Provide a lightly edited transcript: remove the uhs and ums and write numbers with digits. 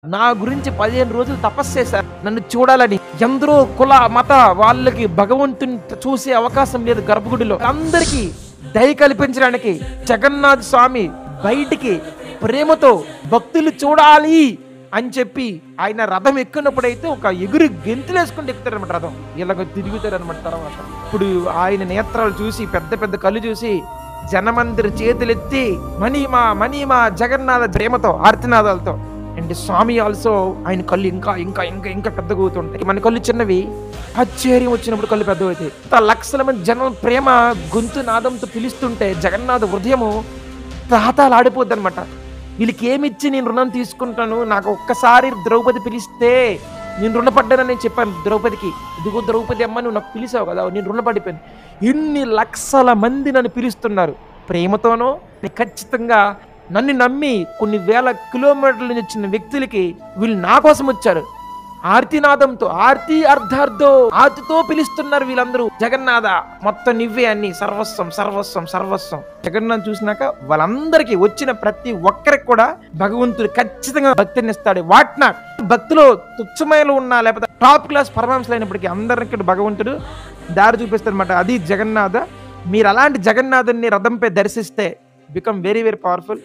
నా గురించి 15 రోజులు తపస్సు చేశారు నన్ను చూడాలని. ఎందరో కుల మత వాళ్ళకి భగవంతుని చూసే అవకాశం లేదు గర్భగుడిలో. అందరికీ దయ కల్పించడానికి జగన్నాథ స్వామి బయటికి ప్రేమతో భక్తులు చూడాలి అని చెప్పి ఆయన రథం ఎక్కినప్పుడైతే ఒక ఎగురు గెంతులేసుకుంటూ ఎక్కుతారనమాట. రథం ఇలాగ తిరుగుతారనమాట. తర్వాత ఇప్పుడు ఆయన నేత్రాలు చూసి పెద్ద పెద్ద కళ్ళు చూసి జనమందరి చేతులెత్తి మణిమా మణిమా జగన్నాథ ప్రేమతో ఆర్తినాదాలతో. అండ్ స్వామి ఆల్సో ఆయన కళ్ళు ఇంకా ఇంకా ఇంకా ఇంకా పెద్దగా అవుతుంటాయి. మన కళ్ళు చిన్నవి, ఆశ్చర్యం వచ్చినప్పుడు కళ్ళు పెద్దగా అవుతాయి. లక్షల మంది జనం ప్రేమ గొంతు నాదంతో పిలుస్తుంటే జగన్నాథ హృదయము తాతాలు ఆడిపోద్ది అనమాట. వీళ్ళకి ఏమిచ్చి నేను రుణం తీసుకుంటాను, నాకు ఒక్కసారి ద్రౌపది పిలిస్తే నేను రుణపడ్డానని చెప్పాను ద్రౌపదికి. ఇదిగో ద్రౌపది అమ్మ నువ్వు నాకు పిలిచావు కదా, నేను రుణపడిపోయాను. ఇన్ని లక్షల మంది నన్ను పిలుస్తున్నారు ప్రేమతోనో. ఖచ్చితంగా నన్ను నమ్మి కొన్ని వేల కిలోమీటర్ల నుంచి వచ్చిన వ్యక్తులకి వీళ్ళు నా కోసం వచ్చారు. ఆర్తినాదంతో ఆర్తి అర్ధార్థో ఆర్తితో పిలుస్తున్నారు వీళ్ళందరూ. జగన్నాథ మొత్తం నువ్వే అన్ని, సర్వస్వం సర్వస్వం సర్వస్వం. జగన్నాథ్ చూసినాక వాళ్ళందరికీ వచ్చిన ప్రతి ఒక్కరికి కూడా భగవంతుడు ఖచ్చితంగా భక్తిని ఇస్తాడు. వాట్నా భక్తిలో తుచ్చమయలు ఉన్నా లేకపోతే టాప్ క్లాస్ పరమాంశలు అయినప్పటికీ అందరికీ భగవంతుడు దారి చూపిస్తాడు అనమాట. అది జగన్నాథ. మీరు అలాంటి జగన్నాథుని రథంపై దర్శిస్తే become very very powerful.